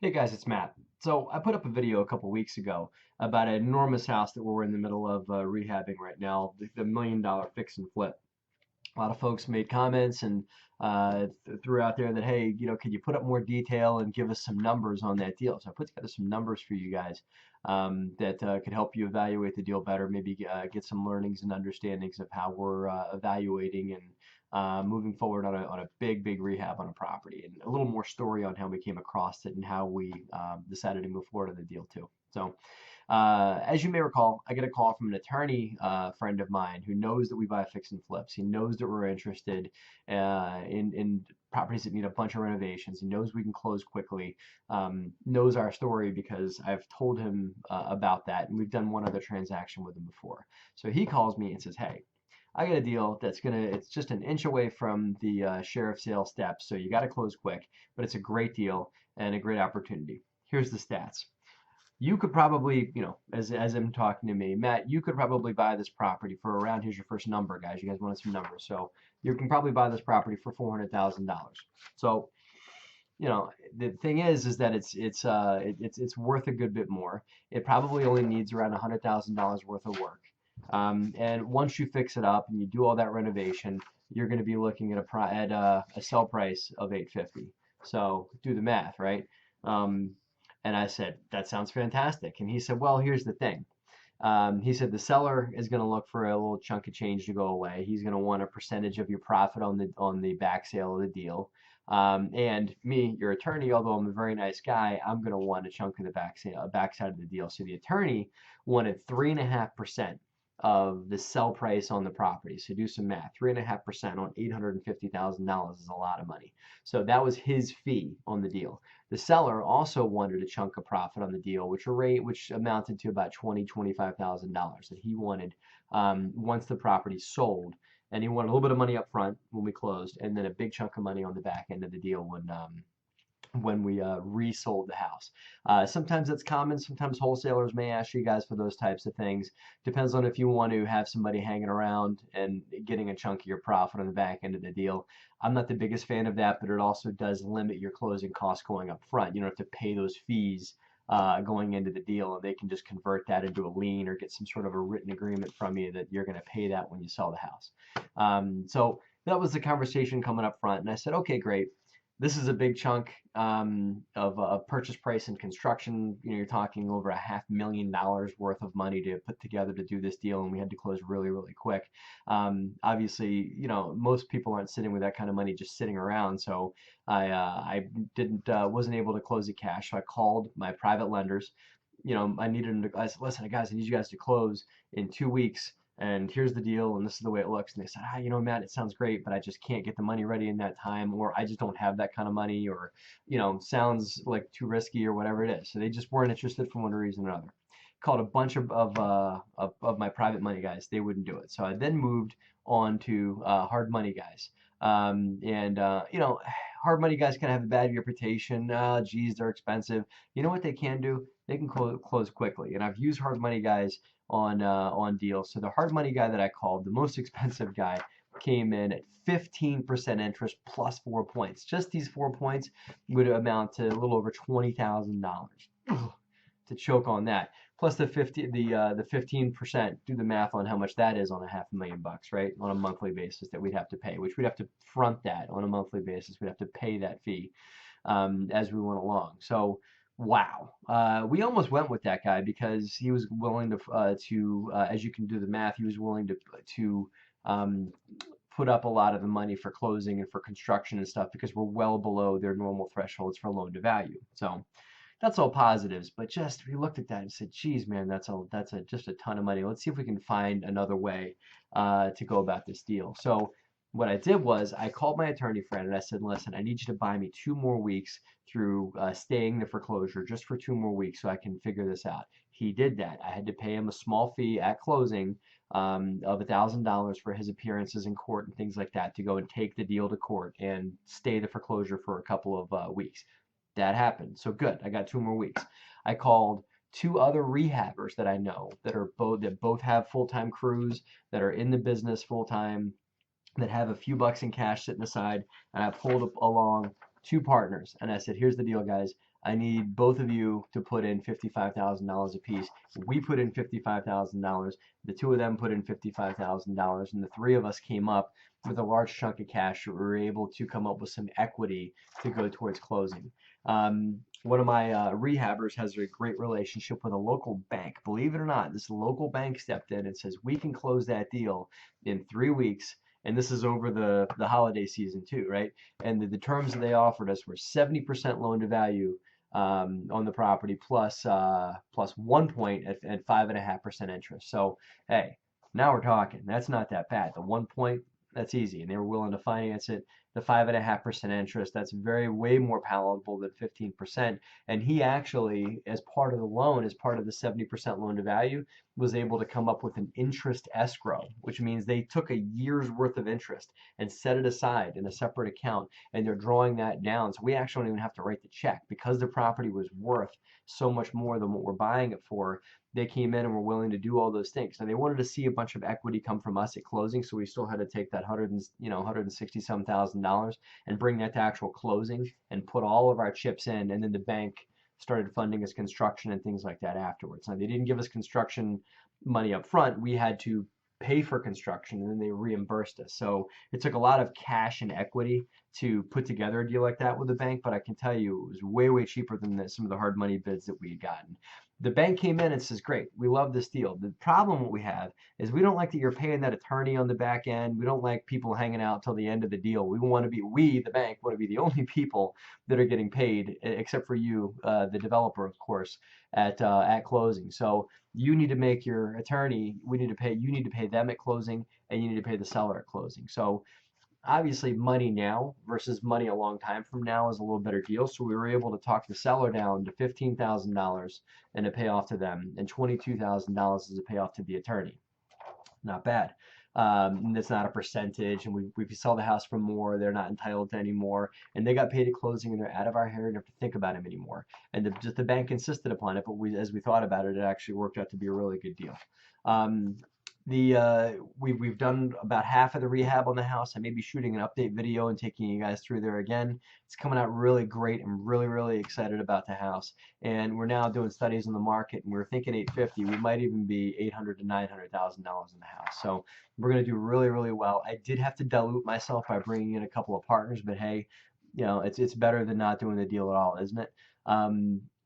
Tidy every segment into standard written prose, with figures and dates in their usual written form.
Hey guys, it's Matt. So I put up a video a couple weeks ago about an enormous house that we're in the middle of rehabbing right now, the $1 million fix and flip. A lot of folks made comments and threw out there that, hey, could you put up more detail and give us some numbers on that deal? So I put together some numbers for you guys that could help you evaluate the deal better, maybe get some learnings and understandings of how we're evaluating and moving forward on a big, big rehab on a property, and a little more story on how we came across it and how we decided to move forward on the deal too. So as you may recall, I get a call from an attorney friend of mine who knows that we buy fix and flips. He knows that we're interested in properties that need a bunch of renovations. He knows we can close quickly. Knows our story because I've told him about that, and we've done one other transaction with him before. So he calls me and says, "Hey, I got a deal it's just an inch away from the sheriff's sale steps, so you got to close quick, but it's a great deal and a great opportunity. Here's the stats. You could probably, as I'm talking to me, Matt, you could probably buy this property for around, here's your first number, guys. You guys wanted some numbers. So you can probably buy this property for $400,000. So, the thing is that it's worth a good bit more. It probably only needs around $100,000 worth of work. And once you fix it up and you do all that renovation, you're going to be looking at a sell price of 850. So do the math, right? Um, and I said, that sounds fantastic. And he said, well, here's the thing. He said the seller is going to look for a little chunk of change to go away. He's going to want a percentage of your profit on the back sale of the deal. And me, your attorney, although I'm a very nice guy, I'm going to want a chunk of the backside of the deal. So the attorney wanted 3.5% of the sell price on the property. So do some math. 3.5% on $850,000 is a lot of money. So that was his fee on the deal. The seller also wanted a chunk of profit on the deal, which amounted to about $25,000 that he wanted once the property sold, and he wanted a little bit of money up front when we closed, and then a big chunk of money on the back end of the deal when we resold the house. Sometimes that's common. Sometimes wholesalers may ask you guys for those types of things. Depends on if you want to have somebody hanging around and getting a chunk of your profit on the back end of the deal. I'm not the biggest fan of that, but it also does limit your closing costs going up front. You don't have to pay those fees going into the deal, and they can just convert that into a lien or get some sort of a written agreement from you that you're going to pay that when you sell the house. So that was the conversation coming up front, and I said, okay, great. This is a big chunk of purchase price and construction. You're talking over $500,000 worth of money to put together to do this deal, and we had to close really, really quick. Obviously, most people aren't sitting with that kind of money just sitting around. So I wasn't able to close it cash. So I called my private lenders. I said, listen, guys, I need you guys to close in 2 weeks, and here's the deal, and this is the way it looks. And they said, Matt, it sounds great, but I just can't get the money ready in that time, or I just don't have that kind of money, or, sounds like too risky, or whatever it is. So they just weren't interested for one reason or another. Called a bunch of my private money guys. They wouldn't do it. So I then moved on to hard money guys. Hard money guys kind of have a bad reputation. Geez, they're expensive. You know what they can do? They can close quickly. And I've used hard money guys on deals. So the hard money guy that I called, the most expensive guy, came in at 15% interest plus 4 points. Just these 4 points would amount to a little over $20,000. To choke on that. Plus the 15%, do the math on how much that is on a $500,000, right? On a monthly basis that we'd have to pay, which we'd have to front that on a monthly basis. We'd have to pay that fee as we went along. So wow, we almost went with that guy because he was willing to as you can do the math, he was willing to put up a lot of the money for closing and for construction and stuff because we're well below their normal thresholds for loan to value. So that's all positives, but just we looked at that and said, geez, man, that's just a ton of money. Let's see if we can find another way to go about this deal. So what I did was I called my attorney friend and I said, listen, I need you to buy me 2 more weeks through staying the foreclosure just for 2 more weeks so I can figure this out. He did that. I had to pay him a small fee at closing of $1,000 for his appearances in court and things like that to go and take the deal to court and stay the foreclosure for a couple of weeks. That happened. So good. I got 2 more weeks. I called two other rehabbers that I know that both have full-time crews, that are in the business full-time, that have a few bucks in cash sitting aside, and I pulled along two partners. And I said, here's the deal, guys. I need both of you to put in $55,000 apiece. We put in $55,000. The two of them put in $55,000, and the three of us came up with a large chunk of cash. We were able to come up with some equity to go towards closing. One of my rehabbers has a great relationship with a local bank. Believe it or not, this local bank stepped in and says, we can close that deal in 3 weeks. And this is over the holiday season too, right? And the terms that they offered us were 70% loan to value on the property plus 1 point at 5.5% interest. So hey, now we're talking. That's not that bad. The 1 point, that's easy, and they were willing to finance it. The 5.5% interest, that's way more palatable than 15%. And he actually, as part of the loan, as part of the 70% loan to value, was able to come up with an interest escrow, which means they took a year's worth of interest and set it aside in a separate account, and they're drawing that down. So we actually don't even have to write the check because the property was worth so much more than what we're buying it for. They came in and were willing to do all those things. Now they wanted to see a bunch of equity come from us at closing, so we still had to take that 160 some $1,000 and bring that to actual closing and put all of our chips in, and then the bank started funding us construction and things like that afterwards. Now they didn't give us construction money up front. We had to pay for construction and then they reimbursed us. So it took a lot of cash and equity to put together a deal like that with the bank, but I can tell you it was way cheaper than some of the hard money bids that we had gotten. The bank came in and says, great, we love this deal. The problem what we have is we don't like that you're paying that attorney on the back end. We don't like people hanging out till the end of the deal. We, the bank, want to be the only people that are getting paid, except for you, the developer, of course, at closing. So you need to make your attorney, you need to pay them at closing, and you need to pay the seller at closing. So obviously money now versus money a long time from now is a little better deal. So we were able to talk the seller down to $15,000 and a payoff to them, and $22,000 as a payoff to the attorney. Not bad. And it's not a percentage, and we sell the house for more, they're not entitled to any more, and they got paid at closing, and they're out of our hair and don't have to think about them anymore. And the bank insisted upon it, but as we thought about it, it actually worked out to be a really good deal. We've done about half of the rehab on the house. I may be shooting an update video and taking you guys through there again. It's coming out really great. I'm really excited about the house. And we're now doing studies on the market, and we're thinking 850. We might even be $800 to $900,000 in the house. So we're going to do really well. I did have to dilute myself by bringing in a couple of partners, but hey, it's better than not doing the deal at all, isn't it?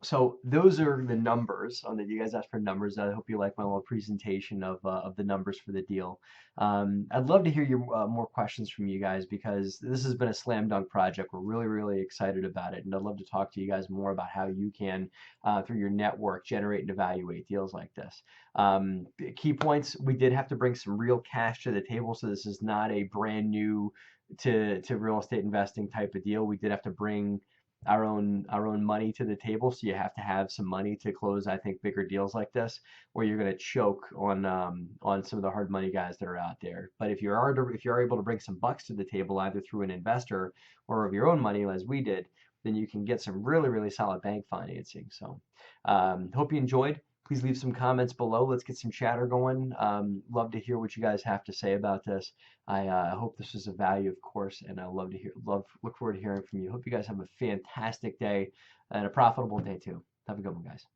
So those are the numbers on that. You guys asked for numbers. I hope you like my little presentation of the numbers for the deal. I'd love to hear your more questions from you guys, because this has been a slam dunk project. We're really excited about it, and I'd love to talk to you guys more about how you can, through your network, generate and evaluate deals like this. Key points: we did have to bring some real cash to the table, so this is not a brand new to real estate investing type of deal. We did have to bring our own money to the table, so you have to have some money to close, I think, bigger deals like this, or you're going to choke on some of the hard money guys that are out there. But if you're able to bring some bucks to the table, either through an investor or of your own money, as we did, then you can get some really solid bank financing. So hope you enjoyed. Please leave some comments below. Let's get some chatter going. Love to hear what you guys have to say about this. I hope this was of value, of course, and I look forward to hearing from you. Hope you guys have a fantastic day and a profitable day too. Have a good one, guys.